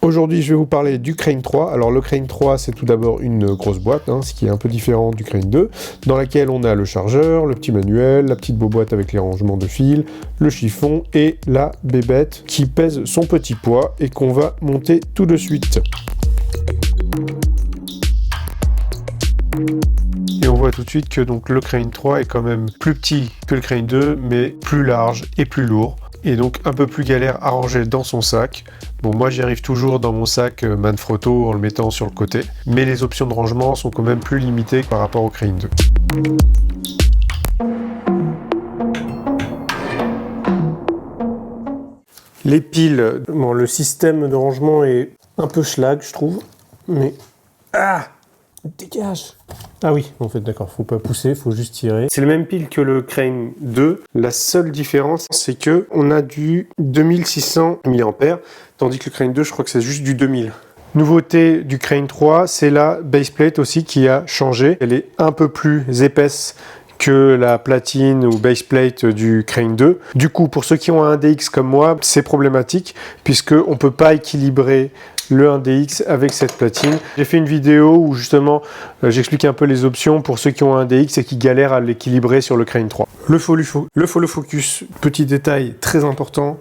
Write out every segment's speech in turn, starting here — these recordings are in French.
Aujourd'hui, je vais vous parler du Crane 3. Alors le Crane 3, c'est tout d'abord une grosse boîte, ce qui est un peu différent du Crane 2, dans laquelle on a le chargeur, le petit manuel, la petite boîte avec les rangements de fil, le chiffon et la bébête qui pèse son petit poids et qu'on va monter tout de suite. Et on voit tout de suite que donc, le Crane 3 est quand même plus petit que le Crane 2, mais plus large et plus lourd. Et donc un peu plus galère à ranger dans son sac. Bon, moi j'y arrive toujours dans mon sac Manfrotto en le mettant sur le côté, mais les options de rangement sont quand même plus limitées par rapport au Crane 2. Les piles, bon, le système de rangement est un peu schlag, je trouve, mais... Ah! Dégage! Ah oui, en fait, d'accord, faut pas pousser, faut juste tirer. C'est le même pile que le Crane 2. La seule différence, c'est que on a du 2600 mAh, tandis que le Crane 2, je crois que c'est juste du 2000. Nouveauté du Crane 3, c'est la baseplate aussi qui a changé. Elle est un peu plus épaisse que la platine ou baseplate du Crane 2. Du coup, pour ceux qui ont un 1DX comme moi, c'est problématique puisqu'on ne peut pas équilibrer le 1DX avec cette platine. J'ai fait une vidéo où justement j'explique un peu les options pour ceux qui ont un 1DX et qui galèrent à l'équilibrer sur le Crane 3. Le follow focus, petit détail très important,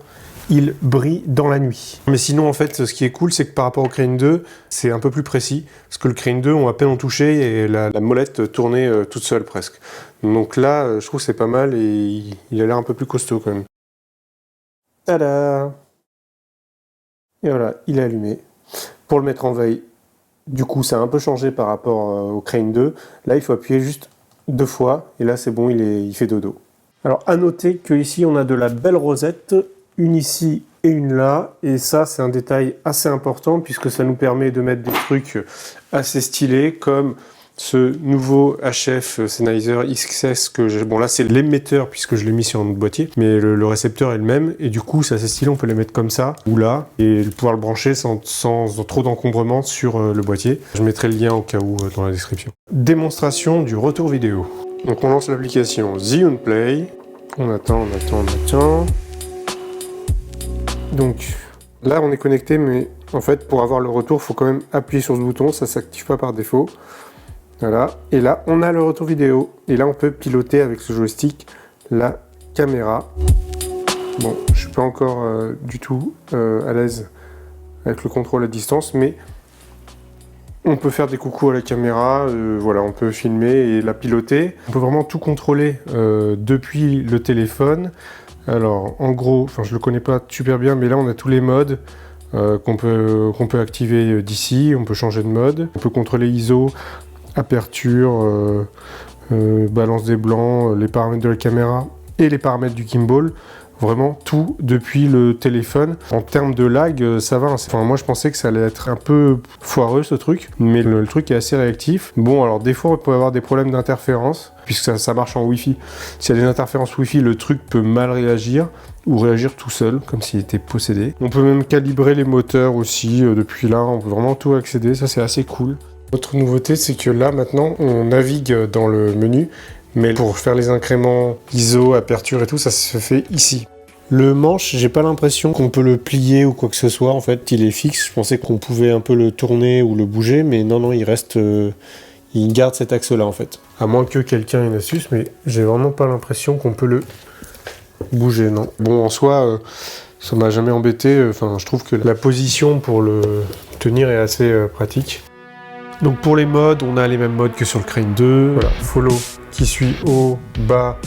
il brille dans la nuit. Mais sinon, en fait, ce qui est cool, c'est que par rapport au Crane 2, c'est un peu plus précis. Parce que le Crane 2, on à peine en touché et la molette tournait toute seule presque. Donc là, je trouve que c'est pas mal et il a l'air un peu plus costaud quand même. Tada! Et voilà, il est allumé. Pour le mettre en veille, du coup, ça a un peu changé par rapport au Crane 2. Là, il faut appuyer juste 2 fois et là, c'est bon, il fait dodo. Alors, à noter qu'ici, on a de la belle rosette. Une ici et une là, et ça c'est un détail assez important puisque ça nous permet de mettre des trucs assez stylés comme ce nouveau HF Sennheiser XS que j'ai. Bon là c'est l'émetteur puisque je l'ai mis sur un autre boîtier, mais le récepteur est le même et du coup c'est assez stylé, on peut les mettre comme ça ou là et pouvoir le brancher sans trop d'encombrement sur le boîtier. Je mettrai le lien au cas où dans la description. Démonstration du retour vidéo. Donc on lance l'application Zhiyun Play, on attend. Donc là on est connecté, mais en fait pour avoir le retour il faut quand même appuyer sur ce bouton, ça s'active pas par défaut. Voilà, et là on a le retour vidéo et là on peut piloter avec ce joystick la caméra. Bon, je suis pas encore du tout à l'aise avec le contrôle à distance, mais on peut faire des coucous à la caméra, voilà, on peut filmer et la piloter. On peut vraiment tout contrôler depuis le téléphone. Alors, en gros, enfin, je le connais pas super bien, mais là, on a tous les modes qu'on peut activer d'ici. On peut changer de mode. On peut contrôler ISO, aperture, balance des blancs, les paramètres de la caméra et les paramètres du gimbal. Vraiment tout depuis le téléphone. En termes de lag, ça va. Enfin, moi, je pensais que ça allait être un peu foireux, ce truc. Mais le truc est assez réactif. Bon, alors, des fois, on peut avoir des problèmes d'interférence, puisque ça marche en Wi-Fi. S'il y a des interférences Wi-Fi, le truc peut mal réagir, ou réagir tout seul, comme s'il était possédé. On peut même calibrer les moteurs aussi. Depuis là, on peut vraiment tout accéder. Ça, c'est assez cool. Autre nouveauté, c'est que là, maintenant, on navigue dans le menu. Mais pour faire les incréments ISO, aperture et tout, ça se fait ici. Le manche, j'ai pas l'impression qu'on peut le plier ou quoi que ce soit. En fait, il est fixe. Je pensais qu'on pouvait un peu le tourner ou le bouger, mais non, il reste... il garde cet axe-là, en fait. À moins que quelqu'un ait une astuce, mais j'ai vraiment pas l'impression qu'on peut le bouger, non. Bon, en soi, ça m'a jamais embêté. Enfin, je trouve que la position pour le tenir est assez pratique. Donc pour les modes, on a les mêmes modes que sur le Crane 2. Voilà, follow qui suit haut, bas,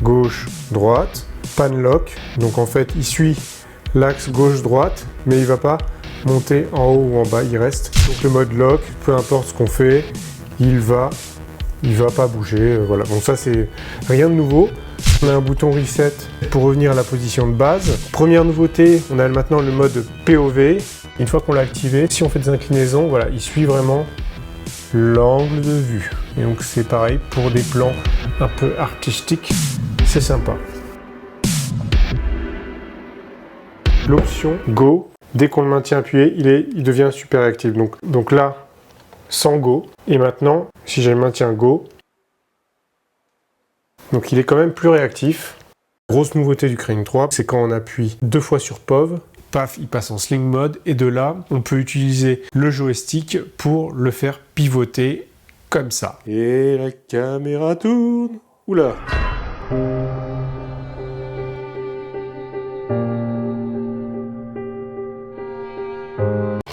gauche, droite. Pan lock, donc en fait il suit l'axe gauche-droite, mais il va pas monter en haut ou en bas, il reste. Donc le mode lock, peu importe ce qu'on fait, il va pas bouger. Voilà, donc ça c'est rien de nouveau. On a un bouton reset pour revenir à la position de base. Première nouveauté, on a maintenant le mode POV. Une fois qu'on l'a activé, si on fait des inclinaisons, voilà, il suit vraiment l'angle de vue. Et donc c'est pareil pour des plans un peu artistiques, c'est sympa. L'option Go, dès qu'on le maintient appuyé, il devient super réactif. Donc là, sans Go. Et maintenant, si je maintiens Go, donc il est quand même plus réactif. Grosse nouveauté du Crane 3, c'est quand on appuie 2 fois sur POV, paf, il passe en sling mode, et de là, on peut utiliser le joystick pour le faire pivoter comme ça. Et la caméra tourne. Oula.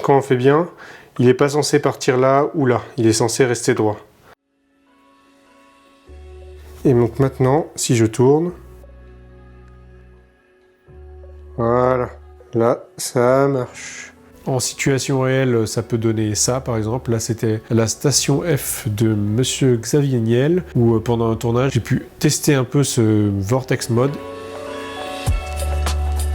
Quand on fait bien, il n'est pas censé partir là ou là, il est censé rester droit. Et donc maintenant, si je tourne, voilà, là, ça marche. En situation réelle, ça peut donner ça, par exemple. Là, c'était la station F de Monsieur Xavier Niel, où pendant un tournage, j'ai pu tester un peu ce Vortex Mode.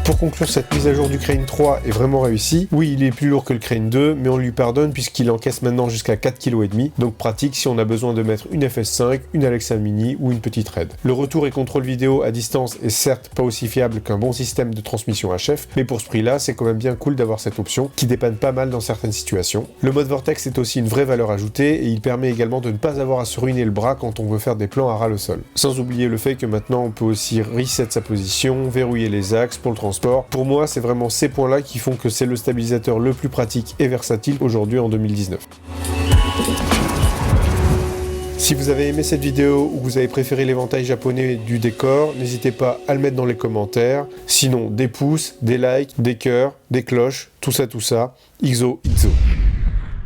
Pour conclure, cette mise à jour du Crane 3 est vraiment réussie. Oui, il est plus lourd que le Crane 2, mais on lui pardonne puisqu'il encaisse maintenant jusqu'à 4,5 kg, donc pratique si on a besoin de mettre une FS5, une Alexa Mini ou une petite RAID. Le retour et contrôle vidéo à distance est certes pas aussi fiable qu'un bon système de transmission HF, mais pour ce prix-là, c'est quand même bien cool d'avoir cette option qui dépanne pas mal dans certaines situations. Le mode Vortex est aussi une vraie valeur ajoutée et il permet également de ne pas avoir à se ruiner le bras quand on veut faire des plans à ras le sol. Sans oublier le fait que maintenant on peut aussi reset sa position, verrouiller les axes pour le transport. Pour moi, c'est vraiment ces points-là qui font que c'est le stabilisateur le plus pratique et versatile aujourd'hui en 2019. Si vous avez aimé cette vidéo ou que vous avez préféré l'éventail japonais du décor, n'hésitez pas à le mettre dans les commentaires. Sinon, des pouces, des likes, des cœurs, des cloches, tout ça, XO, XO.